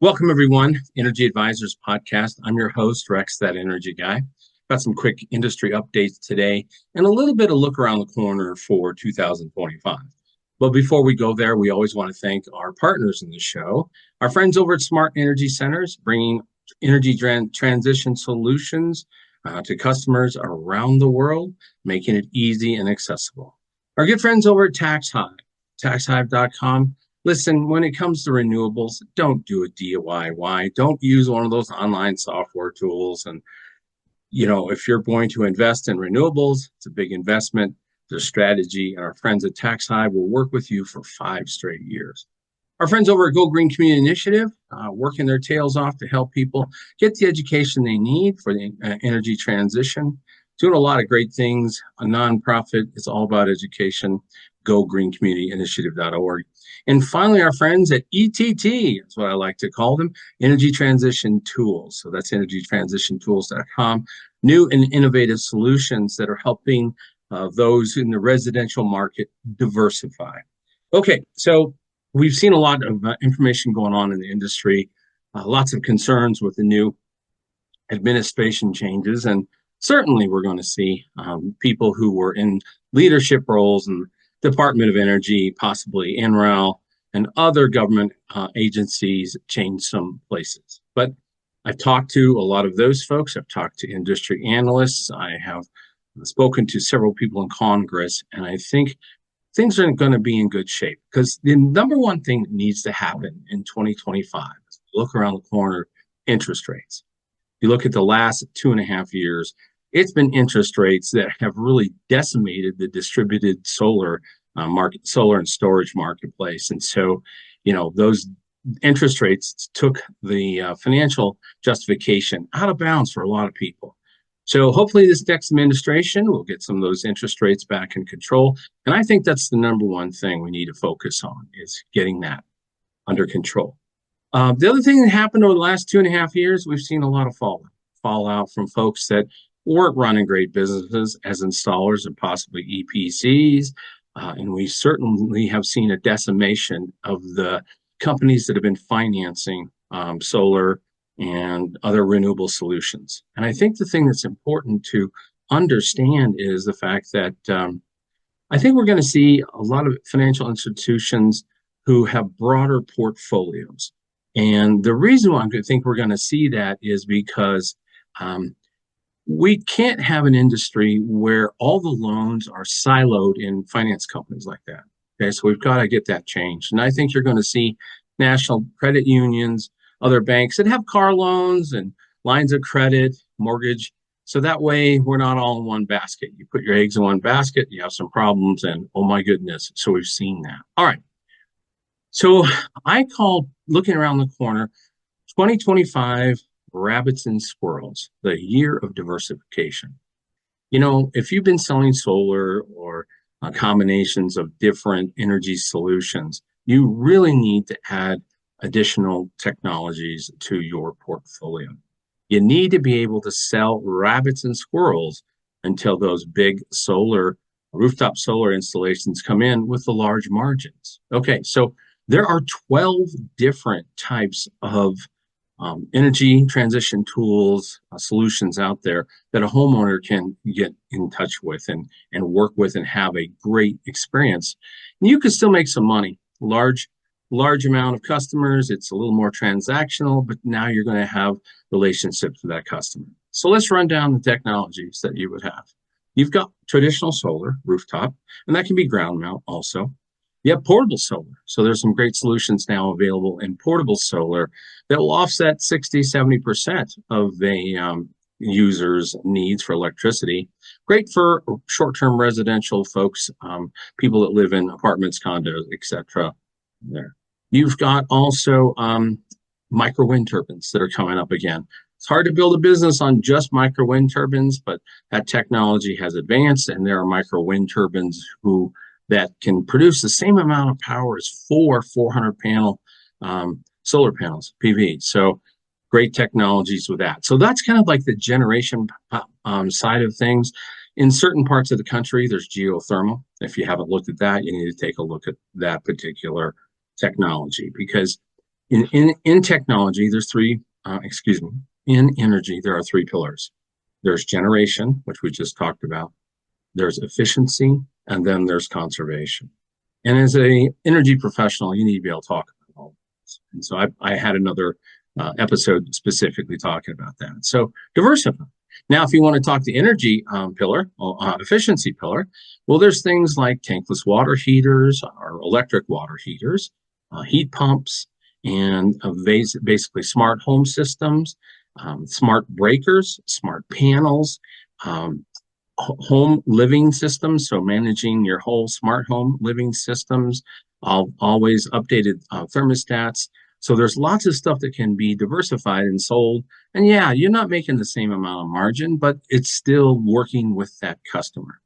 Welcome, everyone. Energy Advisors Podcast. I'm your host, Rex, that energy guy. Got some quick industry updates today and a little bit of look around the corner for 2025. But before we go there, we always want to thank our partners in the show, our friends over at Smart Energy Centers, bringing energy transition solutions to customers around the world, making it easy and accessible. Our good friends over at Taxhive, taxhive.com. Listen, when it comes to renewables, don't do a DIY. Don't use one of those online software tools. And, if you're going to invest in renewables, it's a big investment. There's strategy, and our friends at Taxhive will work with you for 5 straight years. Our friends over at Go Green Community Initiative, working their tails off to help people get the education they need for the energy transition. Doing a lot of great things. A nonprofit, it's all about education. GoGreenCommunityInitiative.org. And finally, our friends at ETT, that's what I like to call them, Energy Transition Tools. So that's energytransitiontools.com. New and innovative solutions that are helping those in the residential market diversify. Okay, so we've seen a lot of information going on in the industry, lots of concerns with the new administration changes, and certainly we're going to see people who were in leadership roles in Department of Energy, possibly NREL, and other government agencies change some places. But I've talked to a lot of those folks. I've talked to industry analysts. I have spoken to several people in Congress, and I think things are going to be in good shape because the number one thing that needs to happen in 2025 is look around the corner, interest rates. You look at the last 2.5 years, it's been interest rates that have really decimated the distributed solar market, solar and storage marketplace. And so, those interest rates took the financial justification out of bounds for a lot of people. So hopefully this next administration will get some of those interest rates back in control. And I think that's the number one thing we need to focus on is getting that under control. The other thing that happened over the last 2.5 years, we've seen a lot of fallout from folks that weren't running great businesses as installers and possibly EPCs. And we certainly have seen a decimation of the companies that have been financing solar and other renewable solutions. And I think the thing that's important to understand is the fact that I think we're going to see a lot of financial institutions who have broader portfolios. And the reason why I think we're going to see that is because we can't have an industry where all the loans are siloed in finance companies like that. Okay, so we've got to get that changed. And I think you're going to see national credit unions, other banks that have car loans and lines of credit, mortgage. So that way we're not all in one basket. You put your eggs in one basket, you have some problems, and oh my goodness. So we've seen that. All right. So I call looking around the corner 2025 rabbits and squirrels, the year of diversification. If you've been selling solar or combinations of different energy solutions, you really need to add additional technologies to your portfolio. You need to be able to sell rabbits and squirrels until those big rooftop solar installations come in with the large margins. Okay, so there are 12 different types of energy transition tools, solutions out there that a homeowner can get in touch with and work with and have a great experience. And you can still make some money. Large amount of customers, it's a little more transactional, but now you're going to have relationships with that customer. So let's run down the technologies that you would have. You've got traditional solar, rooftop, and that can be ground mount also. You have portable solar. So there's some great solutions now available in portable solar that will offset 60-70% of the user's needs for electricity. Great for short-term residential folks, people that live in apartments, condos, etc. There. You've got also micro wind turbines that are coming up again. It's hard to build a business on just micro wind turbines, but that technology has advanced, and there are micro wind turbines that can produce the same amount of power as 400 panel solar panels, PV. So great technologies with that. So that's kind of like the generation side of things. In certain parts of the country, there's geothermal. If you haven't looked at that, you need to take a look at that particular technology because In technology, there's three, excuse me, in energy, there are three pillars. There's generation, which we just talked about. There's efficiency, and then there's conservation. And as a energy professional, you need to be able to talk about all of this. And so I had another episode specifically talking about that. So diversify. Now, if you want to talk the energy pillar, efficiency pillar, well, there's things like tankless water heaters or electric water heaters, heat pumps, and basically smart home systems, smart breakers, smart panels, um, home living systems, so managing your whole smart home living systems, always updated thermostats. So there's lots of stuff that can be diversified and sold. And yeah, you're not making the same amount of margin, but it's still working with that customer.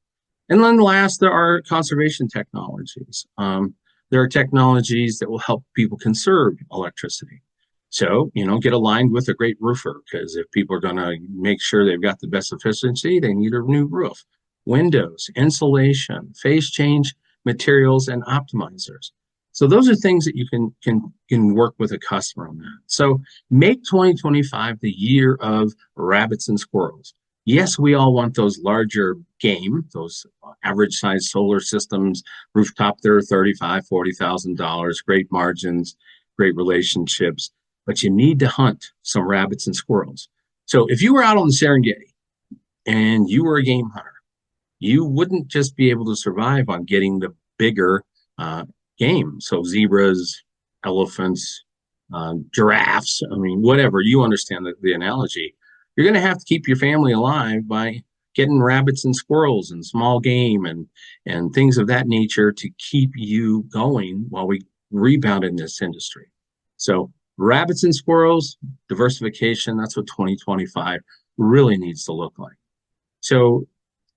And then last, there are conservation technologies. There are technologies that will help people conserve electricity. So, get aligned with a great roofer, because if people are going to make sure they've got the best efficiency, they need a new roof. Windows, insulation, phase change materials, and optimizers. So those are things that you can work with a customer on that. So make 2025 the year of rabbits and squirrels. Yes, we all want those larger game, those average size solar systems, rooftop, they're $35,000, $40,000, great margins, great relationships, but you need to hunt some rabbits and squirrels. So if you were out on the Serengeti and you were a game hunter, you wouldn't just be able to survive on getting the bigger game. So zebras, elephants, giraffes, I mean, whatever, you understand the analogy. You're going to have to keep your family alive by getting rabbits and squirrels and small game and things of that nature to keep you going while we rebound in this industry. So rabbits and squirrels, diversification, that's what 2025 really needs to look like. So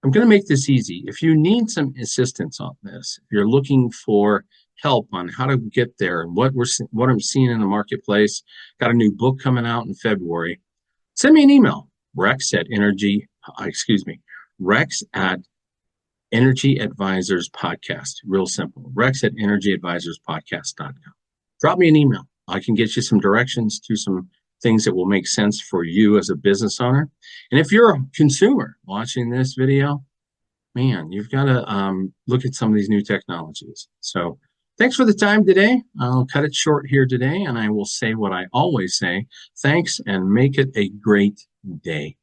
I'm going to make this easy. If you need some assistance on this, if you're looking for help on how to get there and what I'm seeing in the marketplace, got a new book coming out in February, send me an email, Rex at Energy Advisors Podcast. Real simple. Rex at energyadvisorspodcast.com. Drop me an email. I can get you some directions to some things that will make sense for you as a business owner. And if you're a consumer watching this video, man, you've got to look at some of these new technologies. So thanks for the time today. I'll cut it short here today, and I will say what I always say. Thanks, and make it a great day.